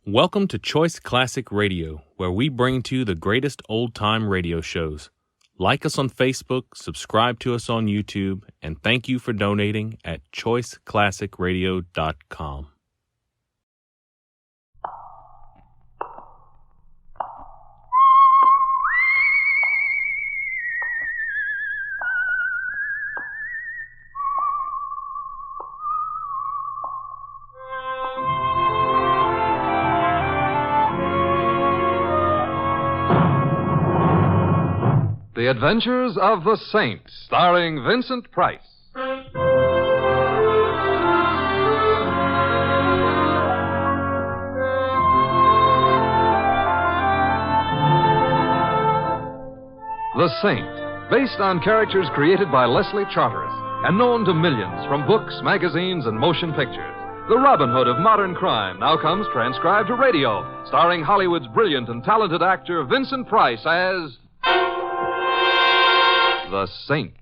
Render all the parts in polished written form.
Welcome to Choice Classic Radio, where we bring to you the greatest old-time radio shows. Like us on Facebook, subscribe to us on YouTube, and thank you for donating at choiceclassicradio.com. The Adventures of the Saint, starring Vincent Price. The Saint, based on characters created by Leslie Charteris and known to millions from books, magazines, and motion pictures. The Robin Hood of modern crime now comes transcribed to radio, starring Hollywood's brilliant and talented actor Vincent Price as the Saint.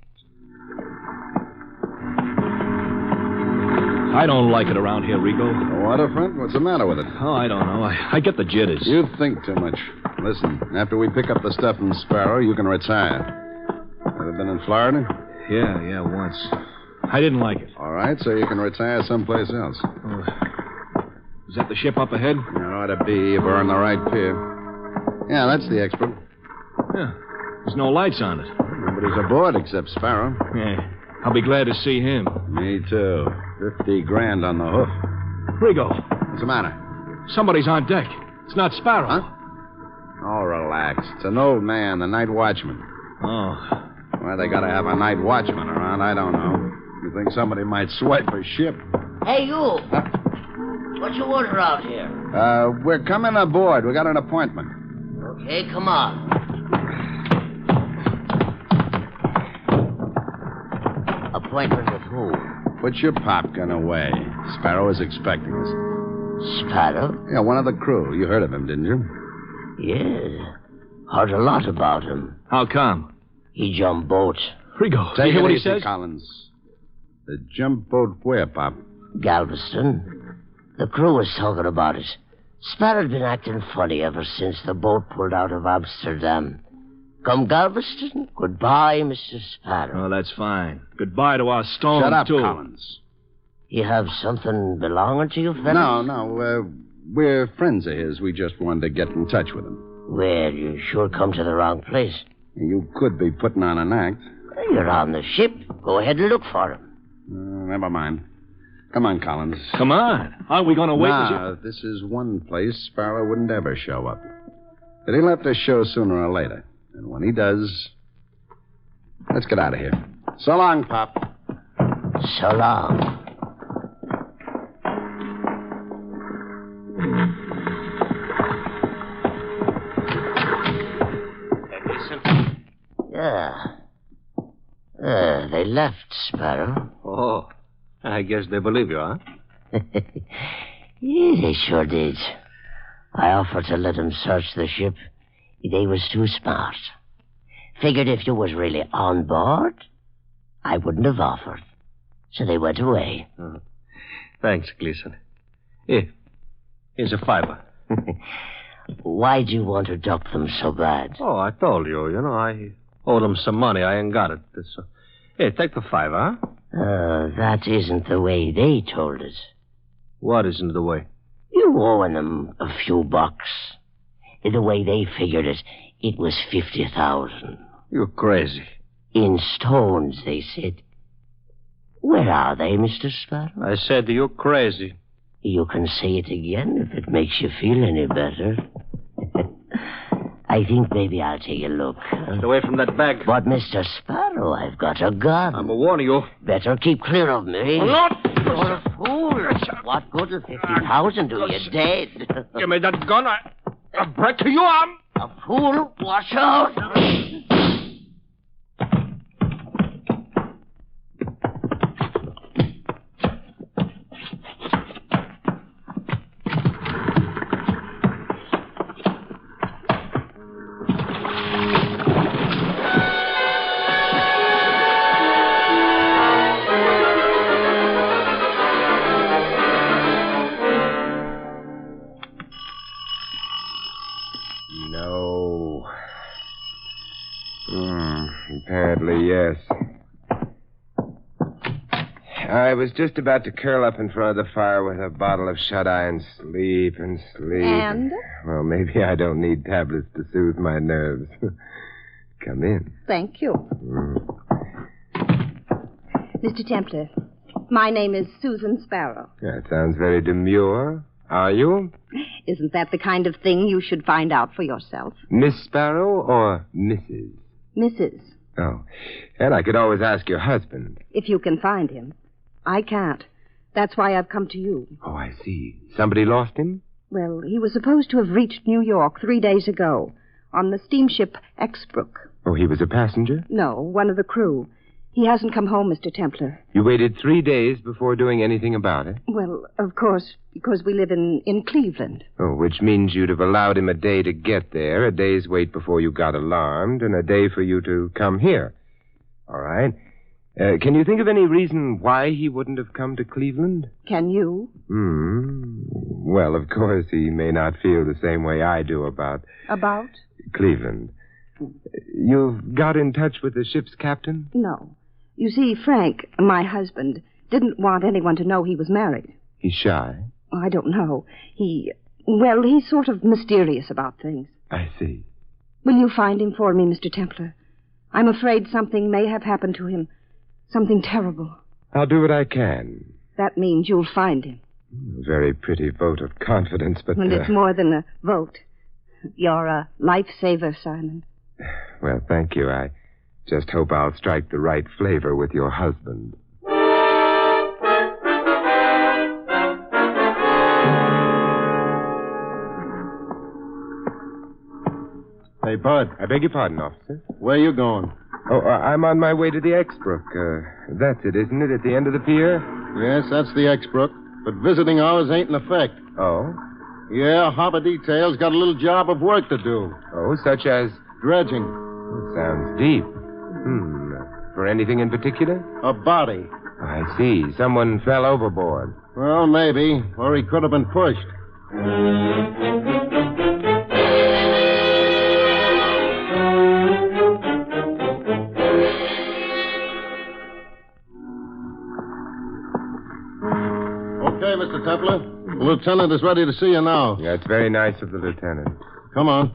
I don't like it around here, Rico. Waterfront? What's the matter with it? Oh, I don't know. I get the jitters. You think too much. Listen, after we pick up the stuff in Sparrow, you can retire. Ever been in Florida? Yeah, once. I didn't like it. All right, so you can retire someplace else. Is that the ship up ahead? It ought to be if we're on the right pier. Yeah, that's the expert. Yeah. There's no lights on it. Nobody's aboard except Sparrow. Yeah. I'll be glad to see him. Me too. 50 grand on the hoof. Rico. What's the matter? Somebody's on deck. It's not Sparrow. Huh? Oh, relax. It's an old man, the night watchman. Oh. Why they gotta have a night watchman around, I don't know. You think somebody might swipe a ship? Hey, you. What you order out here? We're coming aboard. We got an appointment. Okay, come on. Appointment with who? Put your popgun away. Sparrow is expecting us. Sparrow? Yeah, one of the crew. You heard of him, didn't you? Yeah. Heard a lot about him. How come? He jumped boats. Rico, Take you hear it what he easy, says? Collins. The jump boat where, Pop? Galveston. The crew was talking about it. Sparrow'd been acting funny ever since the boat pulled out of Amsterdam. Come Galveston, goodbye, Mr. Sparrow. Oh, that's fine. Goodbye to our storm, Shut up, too. Collins. You have something belonging to you, fellas? No. We're friends of his. We just wanted to get in touch with him. Well, you sure come to the wrong place. You could be putting on an act. You're on the ship. Go ahead and look for him. Never mind. Come on, Collins. Come on. Aren't we going to wait? Nah, this is one place Sparrow wouldn't ever show up. But he'll have to show sooner or later. And when he does, let's get out of here. So long, Pop. So long. Yeah. They left, Sparrow. Oh, I guess they believe you, huh? Yeah, they sure did. I offered to let them search the ship. They was too smart. Figured if you was really on board, I wouldn't have offered. So they went away. Oh. Thanks, Gleason. Here. Here's a $5. Why'd you want to duck them so bad? Oh, I told you. I owe them some money. I ain't got it. Here, take the $5, huh? That isn't the way they told it. What isn't the way? You owing them a few bucks. The way they figured it, it was 50,000. You're crazy. In stones, they said. Where are they, Mr. Sparrow? I said you're crazy. You can say it again if it makes you feel any better. I think maybe I'll take a look. Get away from that bag. But, Mr. Sparrow, I've got a gun. I'm warning you. Better keep clear of me. I'm not. You're a fool. What good will 50,000 do you? Dead. Give me that gun. I'll break your arm. A fool? Watch out. Apparently, yes. I was just about to curl up in front of the fire with a bottle of shut-eye and sleep and sleep. And? Well, maybe I don't need tablets to soothe my nerves. Come in. Thank you. Mm. Mr. Templar, my name is Susan Sparrow. That sounds very demure. Are you? Isn't that the kind of thing you should find out for yourself? Miss Sparrow or Mrs.? Mrs. Oh. And I could always ask your husband. If you can find him. I can't. That's why I've come to you. Oh, I see. Somebody lost him? Well, he was supposed to have reached New York 3 days ago on the steamship Exbrook. Oh, he was a passenger? No, one of the crew. He hasn't come home, Mr. Templar. You waited 3 days before doing anything about it? Well, of course, because we live in Cleveland. Oh, which means you'd have allowed him a day to get there, a day's wait before you got alarmed, and a day for you to come here. All right. Can you think of any reason why he wouldn't have come to Cleveland? Can you? Well, of course, he may not feel the same way I do about... About? Cleveland. You've got in touch with the ship's captain? No. You see, Frank, my husband, didn't want anyone to know he was married. He's shy? I don't know. He's sort of mysterious about things. I see. Will you find him for me, Mr. Templar? I'm afraid something may have happened to him. Something terrible. I'll do what I can. That means you'll find him. A very pretty vote of confidence, but... And it's more than a vote. You're a lifesaver, Simon. Well, thank you. I just hope I'll strike the right flavor with your husband. Hey, Bud. I beg your pardon, officer. Where you going? Oh, I'm on my way to the Exbrook. That's it, isn't it, at the end of the pier? Yes, that's the Exbrook. But visiting hours ain't in effect. Oh? Yeah, Harbor Detail's got a little job of work to do. Oh, such as... Dredging. Sounds deep. For anything in particular? A body. I see. Someone fell overboard. Well, maybe. Or he could have been pushed. Okay, Mr. Templar. The lieutenant is ready to see you now. That's very nice of the lieutenant. Come on.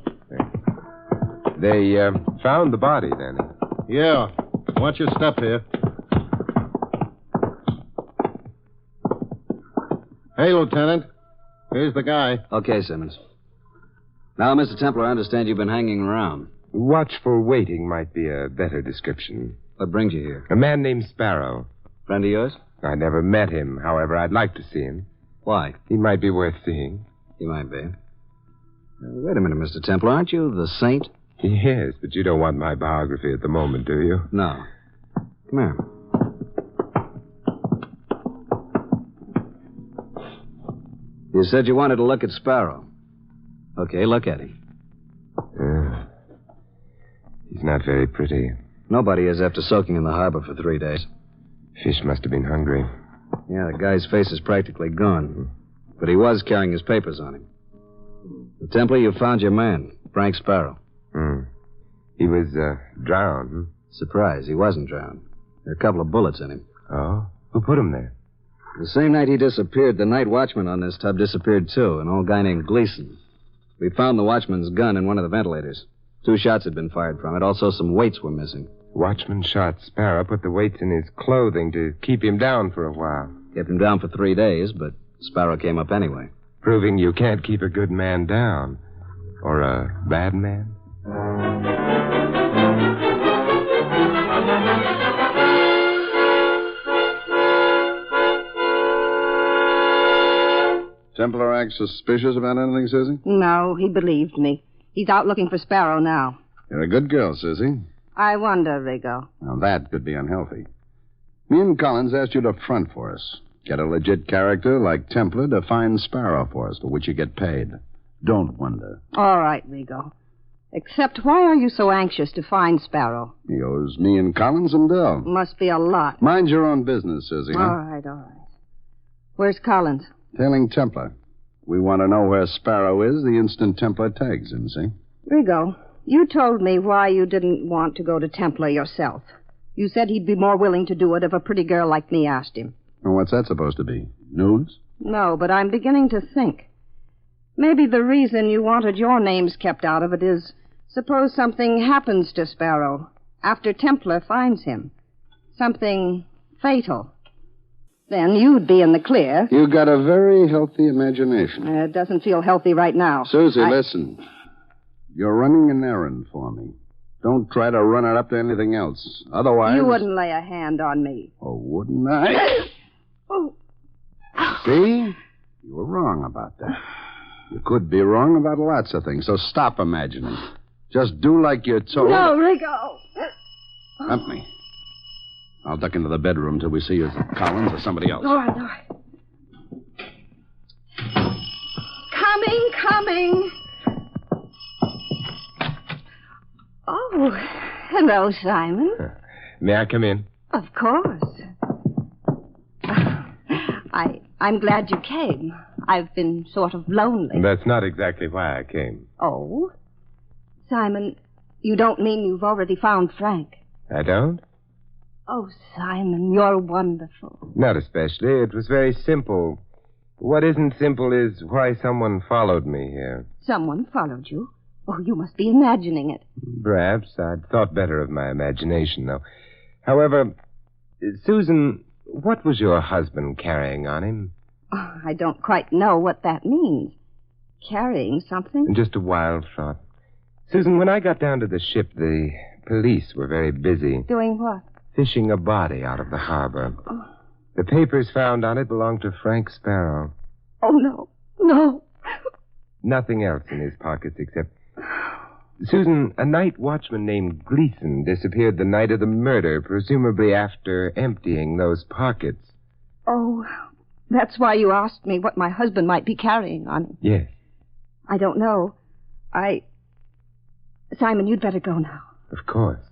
They found the body, then? Yeah. Watch your step here. Hey, Lieutenant. Here's the guy. Okay, Simmons. Now, Mr. Templar, I understand you've been hanging around. Watchful waiting might be a better description. What brings you here? A man named Sparrow. Friend of yours? I never met him. However, I'd like to see him. Why? He might be worth seeing. He might be. Wait a minute, Mr. Templar. Aren't you the saint? Yes, but you don't want my biography at the moment, do you? No. Come here. You said you wanted to look at Sparrow. Okay, look at him. He's not very pretty. Nobody is after soaking in the harbor for 3 days. Fish must have been hungry. Yeah, the guy's face is practically gone. But he was carrying his papers on him. The Templar, you found your man, Frank Sparrow. He was drowned. Surprise, he wasn't drowned. There are a couple of bullets in him. Oh? Who put him there? The same night he disappeared, the night watchman on this tub disappeared, too, an old guy named Gleason. We found the watchman's gun in one of the ventilators. 2 shots had been fired from it. Also, some weights were missing. Watchman shot Sparrow, put the weights in his clothing to keep him down for a while. Kept him down for 3 days, but Sparrow came up anyway. Proving you can't keep a good man down. Or a bad man? Templar act suspicious about anything, Susie? No, he believed me. He's out looking for Sparrow now. You're a good girl, Susie. I wonder, Rigo. Now, that could be unhealthy. Me and Collins asked you to front for us. Get a legit character like Templar to find Sparrow for us, for which you get paid. Don't wonder. All right, Rigo. Except, why are you so anxious to find Sparrow? He owes me and Collins some dough. Must be a lot. Mind your own business, Susie. Huh? All right. Where's Collins? Tailing Templar. We want to know where Sparrow is the instant Templar tags him, see? Rigo, You told me why you didn't want to go to Templar yourself. You said he'd be more willing to do it if a pretty girl like me asked him. Well, what's that supposed to be? News? No, but I'm beginning to think. Maybe the reason you wanted your names kept out of it is, suppose something happens to Sparrow after Templar finds him. Something fatal. Then you'd be in the clear. You got a very healthy imagination. It doesn't feel healthy right now. Susie, listen. You're running an errand for me. Don't try to run it up to anything else. Otherwise... You wouldn't lay a hand on me. Oh, wouldn't I? Oh. See? You were wrong about that. You could be wrong about lots of things, so stop imagining. Just do like you're told. No, Rigo. Hump me. I'll duck into the bedroom till we see you as Collins or somebody else. All right. Coming. Oh, hello, Simon. May I come in? Of course. I'm glad you came. I've been sort of lonely. That's not exactly why I came. Oh? Simon, you don't mean you've already found Frank? I don't? Oh, Simon, you're wonderful. Not especially. It was very simple. What isn't simple is why someone followed me here. Someone followed you? Oh, you must be imagining it. Perhaps. I'd thought better of my imagination, though. However, Susan, what was your husband carrying on him? Oh, I don't quite know what that means. Carrying something? Just a wild thought. Susan, when I got down to the ship, the police were very busy. Doing what? Fishing a body out of the harbor. The papers found on it belonged to Frank Sparrow. Oh, no. Nothing else in his pockets except... Susan, a night watchman named Gleason disappeared the night of the murder, presumably after emptying those pockets. Oh, that's why you asked me what my husband might be carrying on him. Yes. I don't know. Simon, you'd better go now. Of course.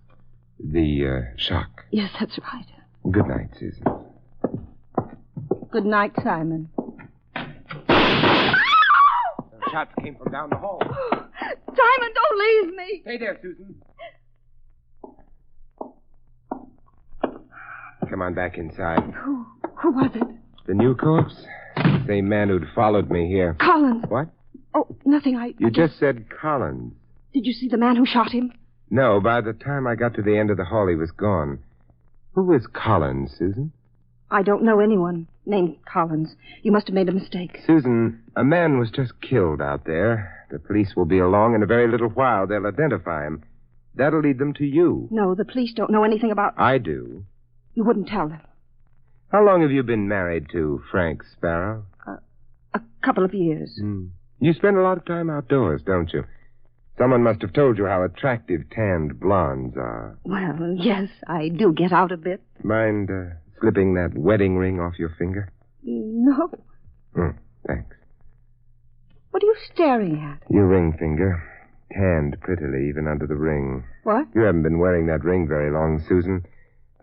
The shock. Yes, that's right. Good night, Susan. Good night, Simon. Shots came from down the hall. Simon, don't leave me. Stay there, Susan. Come on back inside. Who was it? The new corpse? The same man who'd followed me here. Collins. What? Oh, nothing. You just said Collins. Did you see the man who shot him? No, by the time I got to the end of the hall, he was gone. Who is Collins, Susan? I don't know anyone named Collins. You must have made a mistake. Susan, a man was just killed out there. The police will be along in a very little while. They'll identify him. That'll lead them to you. No, the police don't know anything about... I do. You wouldn't tell them. How long have you been married to Frank Sparrow? A couple of years. You spend a lot of time outdoors, don't you? Someone must have told you how attractive tanned blondes are. Well, yes, I do get out a bit. Mind slipping that wedding ring off your finger? No. Thanks. What are you staring at? Your ring finger. Tanned prettily, even under the ring. What? You haven't been wearing that ring very long, Susan.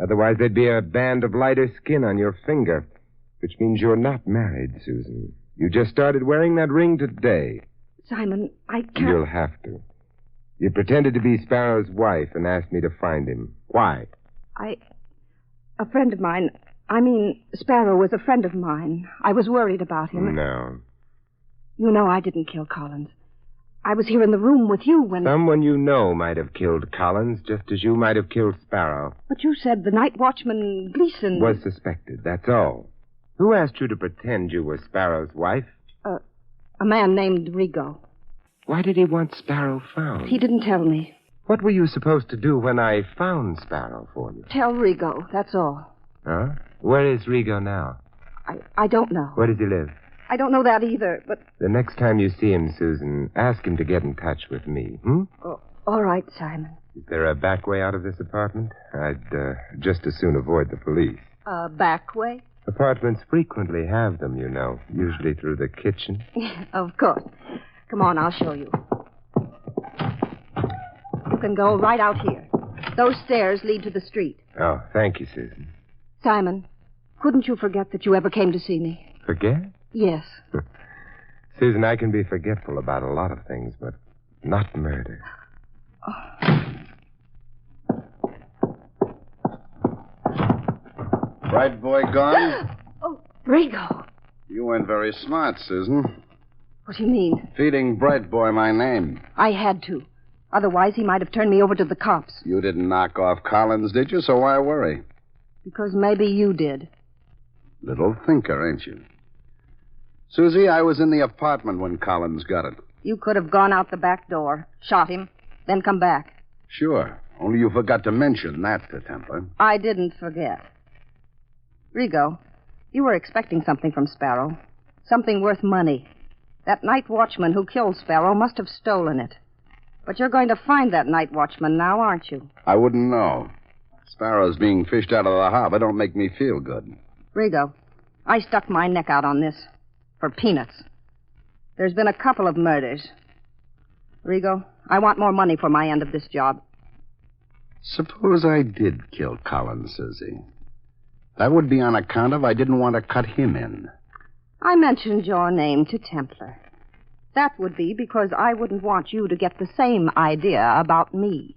Otherwise, there'd be a band of lighter skin on your finger, which means you're not married, Susan. You just started wearing that ring today. Simon, I can't... You'll have to. You pretended to be Sparrow's wife and asked me to find him. Why? A friend of mine... Sparrow was a friend of mine. I was worried about him. No. You know I didn't kill Collins. I was here in the room with you when... Someone you know might have killed Collins, just as you might have killed Sparrow. But you said the night watchman, Gleason... Was suspected, that's all. Who asked you to pretend you were Sparrow's wife? A man named Rigo. Why did he want Sparrow found? He didn't tell me. What were you supposed to do when I found Sparrow for you? Tell Rigo, that's all. Huh? Where is Rigo now? I don't know. Where does he live? I don't know that either, but... The next time you see him, Susan, ask him to get in touch with me, Oh, all right, Simon. Is there a back way out of this apartment? I'd just as soon avoid the police. Back way? Apartments frequently have them, you know, usually through the kitchen. Of course. Come on, I'll show you. You can go right out here. Those stairs lead to the street. Oh, thank you, Susan. Simon, couldn't you forget that you ever came to see me? Forget? Yes. Susan, I can be forgetful about a lot of things, but not murder. Bright boy gone? Oh, Rigo. You weren't very smart, Susan. What do you mean? Feeding Bright boy my name. I had to. Otherwise, he might have turned me over to the cops. You didn't knock off Collins, did you? So why worry? Because maybe you did. Little thinker, ain't you? Susie, I was in the apartment when Collins got it. You could have gone out the back door, shot him, then come back. Sure. Only you forgot to mention that to Templar. I didn't forget. Rigo, you were expecting something from Sparrow. Something worth money. That night watchman who killed Sparrow must have stolen it. But you're going to find that night watchman now, aren't you? I wouldn't know. Sparrow's being fished out of the harbor don't make me feel good. Rigo, I stuck my neck out on this. For peanuts. There's been a couple of murders. Rigo, I want more money for my end of this job. Suppose I did kill Collins, Susie. That would be on account of I didn't want to cut him in. I mentioned your name to Templar. That would be because I wouldn't want you to get the same idea about me.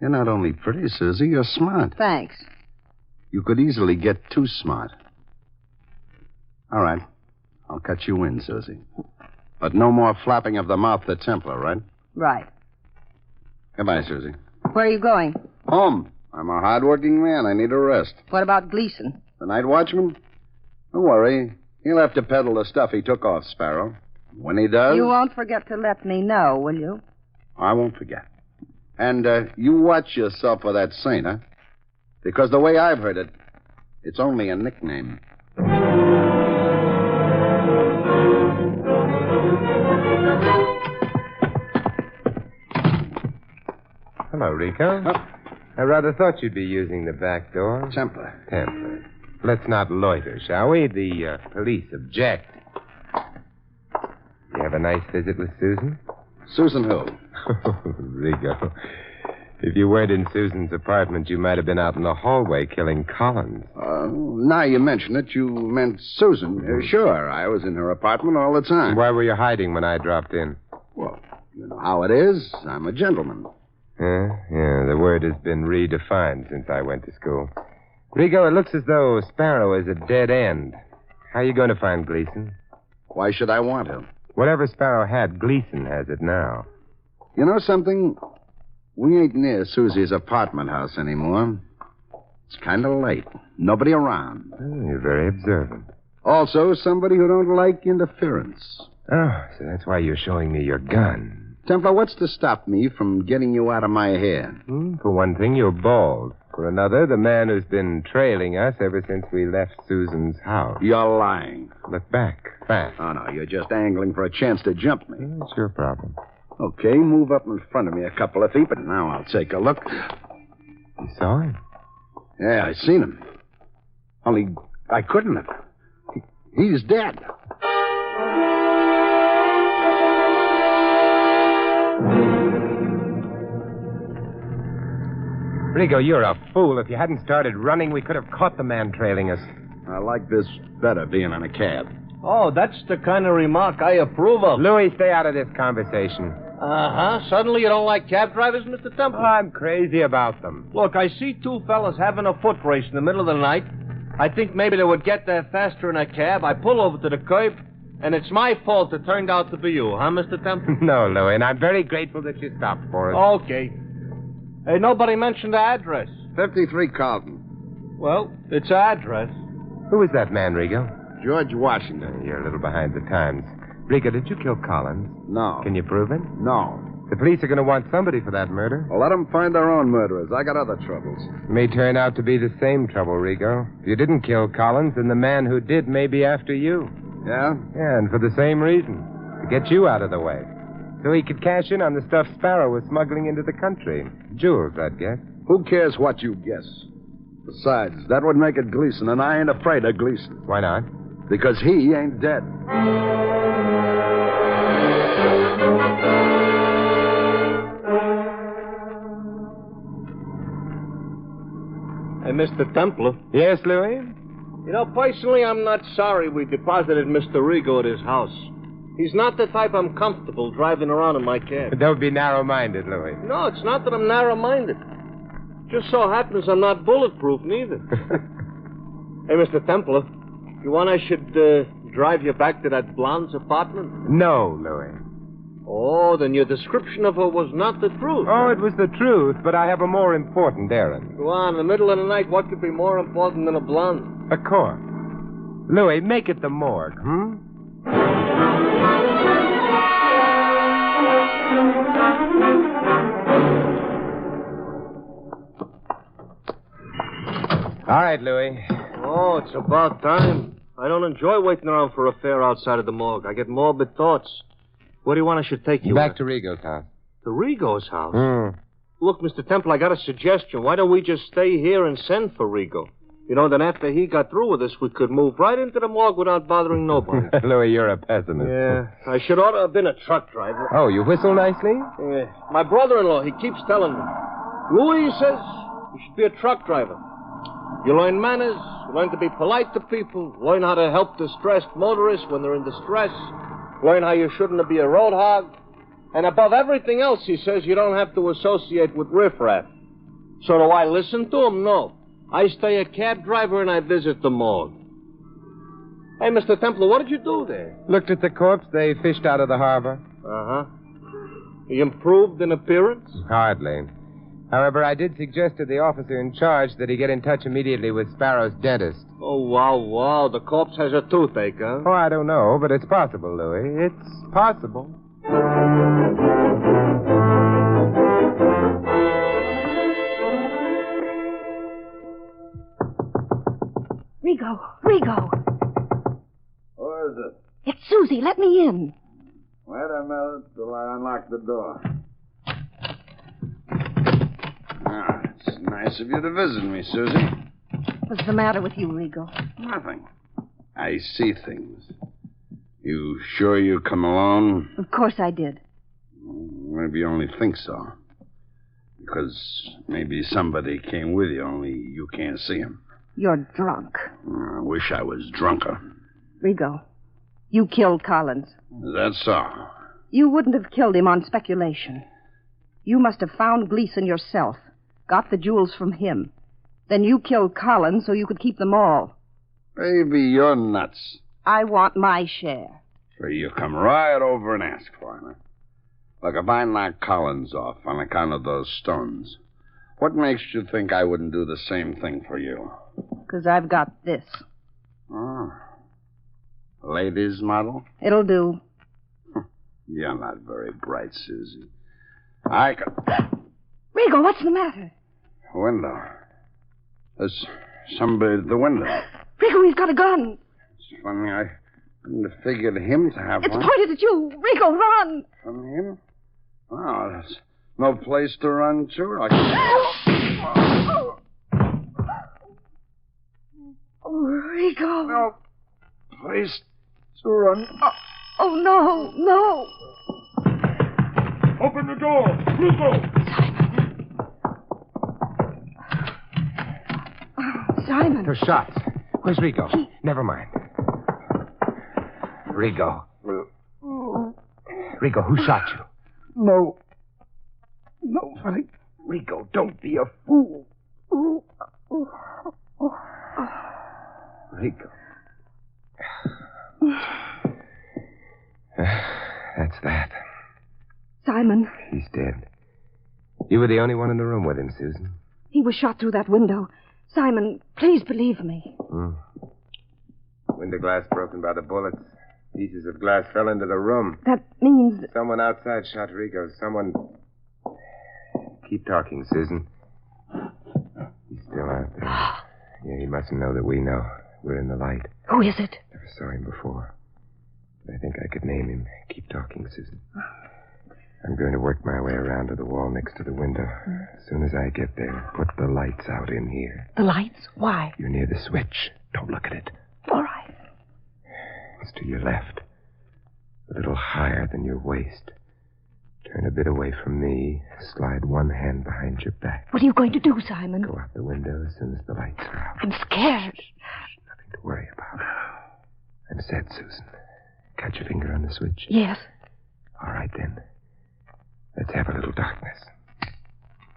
You're not only pretty, Susie, you're smart. Thanks. You could easily get too smart. All right. I'll cut you in, Susie. But no more flapping of the mouth to Templar, right? Right. Goodbye, Susie. Where are you going? Home. I'm a hard-working man. I need a rest. What about Gleason? The night watchman? Don't worry. He'll have to peddle the stuff he took off Sparrow. When he does... You won't forget to let me know, will you? I won't forget. And you watch yourself with that saint, huh? Because the way I've heard it, it's only a nickname. Hello, Rico. Oh. I rather thought you'd be using the back door. Templar. Templar. Let's not loiter, shall we? The police object. You have a nice visit with Susan? Susan who? Rico. If you weren't in Susan's apartment, you might have been out in the hallway killing Collins. Now you mention it, you meant Susan. Sure, I was in her apartment all the time. Why were you hiding when I dropped in? Well, you know how it is. I'm a gentleman. Yeah, the word has been redefined since I went to school. Rico, it looks as though Sparrow is a dead end. How are you going to find Gleason? Why should I want him? Whatever Sparrow had, Gleason has it now. You know something? We ain't near Susie's apartment house anymore. It's kind of late. Nobody around. Oh, you're very observant. Also, somebody who don't like interference. Oh, so that's why you're showing me your gun. Templar, what's to stop me from getting you out of my hair? For one thing, you're bald. For another, the man who's been trailing us ever since we left Susan's house. You're lying. Look back, fast. Oh, no, you're just angling for a chance to jump me. It's your problem. Okay, move up in front of me a couple of feet, but now I'll take a look. You saw him? Yeah, I seen him. Only I couldn't have. He's dead. Rigo, you're a fool. If you hadn't started running, we could have caught the man trailing us. I like this better, being in a cab. Oh, that's the kind of remark I approve of. Louis, stay out of this conversation. Uh-huh. Suddenly you don't like cab drivers, Mr. Temple? I'm crazy about them. Look, I see two fellas having a foot race in the middle of the night. I think maybe they would get there faster in a cab. I pull over to the curb, and it's my fault it turned out to be you, huh, Mr. Temple? No, Louis, and I'm very grateful that you stopped for us. Okay. Hey, nobody mentioned the address. 53 Carlton. Well, it's our address. Who is that man, Rigo? George Washington. You're a little behind the times. Rigo, did you kill Collins? No. Can you prove it? No. The police are going to want somebody for that murder. Well, let them find their own murderers. I got other troubles. It may turn out to be the same trouble, Rigo. If you didn't kill Collins, then the man who did may be after you. Yeah? Yeah, and for the same reason. To get you out of the way. So he could cash in on the stuff Sparrow was smuggling into the country. Jewels, I'd guess. Who cares what you guess? Besides, that would make it Gleason, and I ain't afraid of Gleason. Why not? Because he ain't dead. Hey, Mr. Templar. Yes, Louis? You know, personally, I'm not sorry we deposited Mr. Rigo at his house. He's not the type I'm comfortable driving around in my cab. Don't be narrow-minded, Louis. No, it's not that I'm narrow-minded. Just so happens I'm not bulletproof, neither. Hey, Mr. Templar, you want I should drive you back to that blonde's apartment? No, Louis. Oh, then your description of her was not the truth. Oh, it was the truth, but I have a more important errand. Go on, in the middle of the night, what could be more important than a blonde? A corpse. Louis, make it the morgue, All right, Louis. Oh, it's about time. I don't enjoy waiting around for a fare outside of the morgue. I get morbid thoughts. Where do you want I should take you? Back to Rigo's house. To Rigo's house? Look, Mr. Temple, I got a suggestion. Why don't we just stay here and send for Rigo? You know, then after he got through with us, we could move right into the morgue without bothering nobody. Louis, you're a pessimist. Yeah, I should ought to have been a truck driver. Oh, you whistle nicely? Yeah. My brother-in-law, he keeps telling me. Louis says you should be a truck driver. You learn manners, you learn to be polite to people, learn how to help distressed motorists when they're in distress, learn how you shouldn't be a road hog, and above everything else, he says you don't have to associate with riffraff. So do I listen to him? No. I stay a cab driver and I visit the morgue. Hey, Mr. Templar, what did you do there? Looked at the corpse they fished out of the harbor. Uh-huh. He improved in appearance? Hardly. However, I did suggest to the officer in charge that he get in touch immediately with Sparrow's dentist. Oh, wow. The corpse has a toothache, huh? Oh, I don't know, but it's possible, Louis. It's possible. Rigo. Who is it? It's Susie. Let me in. Wait a minute till I unlock the door. Ah, it's nice of you to visit me, Susie. What's the matter with you, Rigo? Nothing. I see things. You sure you come alone? Of course I did. Maybe you only think so. Because maybe somebody came with you, only you can't see him. You're drunk. I wish I was drunker. Rigo, you killed Collins. Is that so? You wouldn't have killed him on speculation. You must have found Gleason yourself, got the jewels from him. Then you killed Collins so you could keep them all. Baby, you're nuts. I want my share. So you come right over and ask for him. Look, if I knock Collins off on account of those stones, what makes you think I wouldn't do the same thing for you? Because I've got this. Oh. Ladies' model? It'll do. You're not very bright, Susie. I could... Rigo, what's the matter? Window. There's somebody at the window. Rigo, he's got a gun. It's funny, I couldn't have figured him to have It's one. pointed at you. Rigo, run. From him? Oh, there's no place to run to. Oh, Rigo. No place to run. Oh, no. Open the door. Simon. Those shots. Where's Rigo? Never mind. Rigo. Rigo, who shot you? No. Nobody. Rigo, don't be a fool. Rigo. That's that. Simon. He's dead. You were the only one in the room with him, Susan. He was shot through that window. Simon, please believe me. Window glass broken by the bullets. Pieces of glass fell into the room. That means... Someone outside shot Rigo. Someone... Keep talking, Susan. He's still out there. Yeah, he mustn't know that we know. We're in the light. Who is it? Never saw him before. But I think I could name him. Keep talking, Susan. I'm going to work my way around to the wall next to the window. As soon as I get there, put the lights out in here. The lights? Why? You're near the switch. Don't look at it. All right. It's to your left. A little higher than your waist. Turn a bit away from me. Slide one hand behind your back. What are you going to do, Simon? Go out the window as soon as the lights are out. I'm scared. Nothing to worry about. I'm said, Susan. Got your finger on the switch? Yes. All right, then. Let's have a little darkness.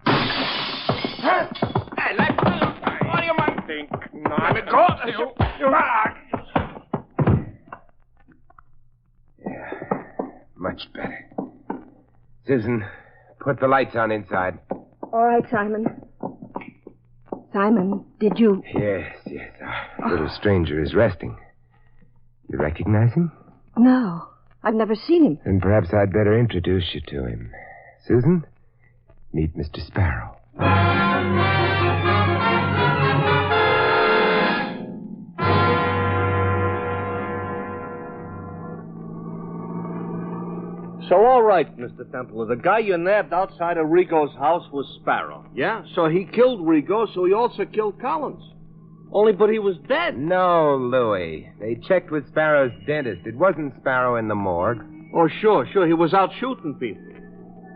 Hey, what do you mind? Think not. Let go. Yeah, much better. Susan, put the lights on inside. All right, Simon. Simon, did you... Yes. Our little stranger is resting. You recognize him? No, I've never seen him. Then perhaps I'd better introduce you to him. Susan, meet Mr. Sparrow. So, all right, Mr. Templar. The guy you nabbed outside of Rigo's house was Sparrow. Yeah? So he killed Rigo, so he also killed Collins. But he was dead. No, Louis. They checked with Sparrow's dentist. It wasn't Sparrow in the morgue. Oh, sure. He was out shooting people.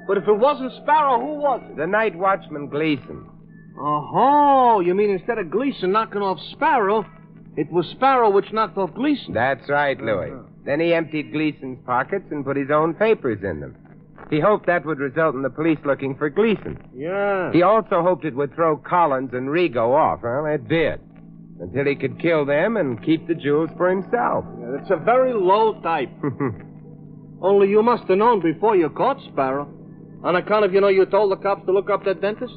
But if it wasn't Sparrow, who was it? The night watchman, Gleason. Oh, you mean instead of Gleason knocking off Sparrow, it was Sparrow which knocked off Gleason? That's right, Louis. Then he emptied Gleason's pockets and put his own papers in them. He hoped that would result in the police looking for Gleason. Yeah. He also hoped it would throw Collins and Rigo off. Well, it did. Until he could kill them and keep the jewels for himself. Yeah, it's a very low type. Only you must have known before you caught Sparrow. On account of, you told the cops to look up that dentist?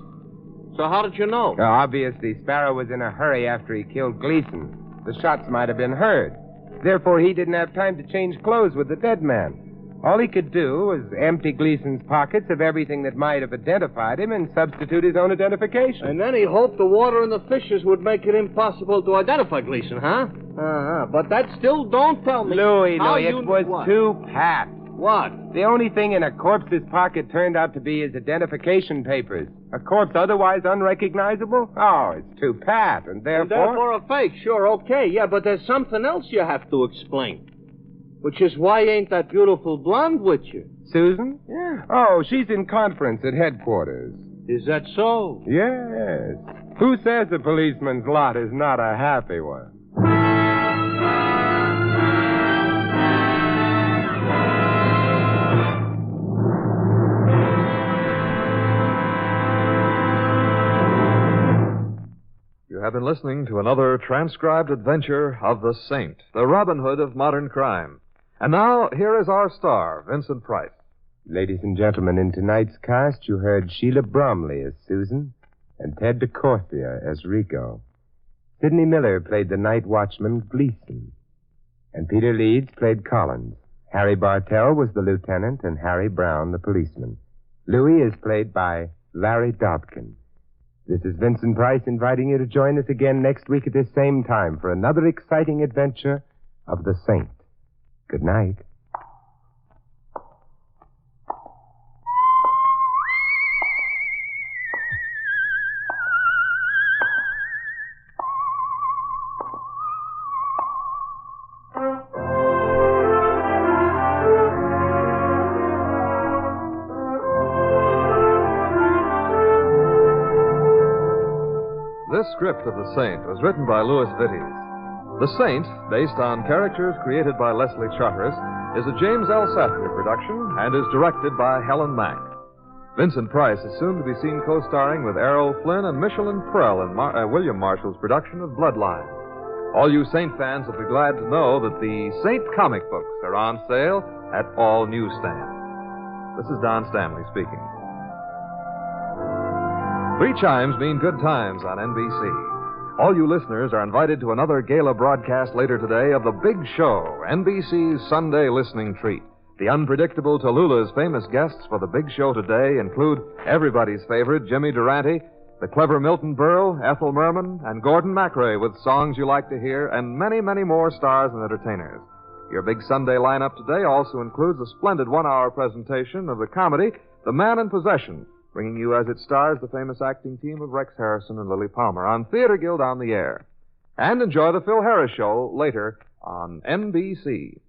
So how did you know? Obviously, Sparrow was in a hurry after he killed Gleason. The shots might have been heard. Therefore, he didn't have time to change clothes with the dead man. All he could do was empty Gleason's pockets of everything that might have identified him and substitute his own identification. And then he hoped the water and the fishes would make it impossible to identify Gleason, huh? Uh-huh. But that still don't tell me... Louis, it was what? too pat. What? The only thing in a corpse's pocket turned out to be his identification papers. A corpse otherwise unrecognizable? Oh, it's too pat, and therefore a fake, sure, okay. Yeah, but there's something else you have to explain. Which is why ain't that beautiful blonde with you? Susan? Yeah. Oh, she's in conference at headquarters. Is that so? Yes. Who says a policeman's lot is not a happy one? You have been listening to another transcribed adventure of the Saint, the Robin Hood of modern crime. And now, here is our star, Vincent Price. Ladies and gentlemen, in tonight's cast, you heard Sheila Bromley as Susan and Ted DeCorsia as Rico. Sidney Miller played the night watchman, Gleason. And Peter Leeds played Collins. Harry Bartell was the lieutenant and Harry Brown the policeman. Louis is played by Larry Dobkin. This is Vincent Price inviting you to join us again next week at this same time for another exciting adventure of the Saint. Good night. This script of The Saint was written by Louis Vittes. The Saint, based on characters created by Leslie Charteris, is a James L. Sattler production and is directed by Helen Mack. Vincent Price is soon to be seen co-starring with Errol Flynn and Michelin Prell in William Marshall's production of Bloodline. All you Saint fans will be glad to know that the Saint comic books are on sale at all newsstands. This is Don Stanley speaking. 3 chimes mean good times on NBC. All you listeners are invited to another gala broadcast later today of The Big Show, NBC's Sunday listening treat. The unpredictable Tallulah's famous guests for The Big Show today include everybody's favorite Jimmy Durante, the clever Milton Berle, Ethel Merman, and Gordon MacRae with songs you like to hear, and many, many more stars and entertainers. Your big Sunday lineup today also includes a splendid 1-hour presentation of the comedy The Man in Possession, bringing you as it stars the famous acting team of Rex Harrison and Lily Palmer on Theater Guild on the Air. And enjoy the Phil Harris Show later on NBC.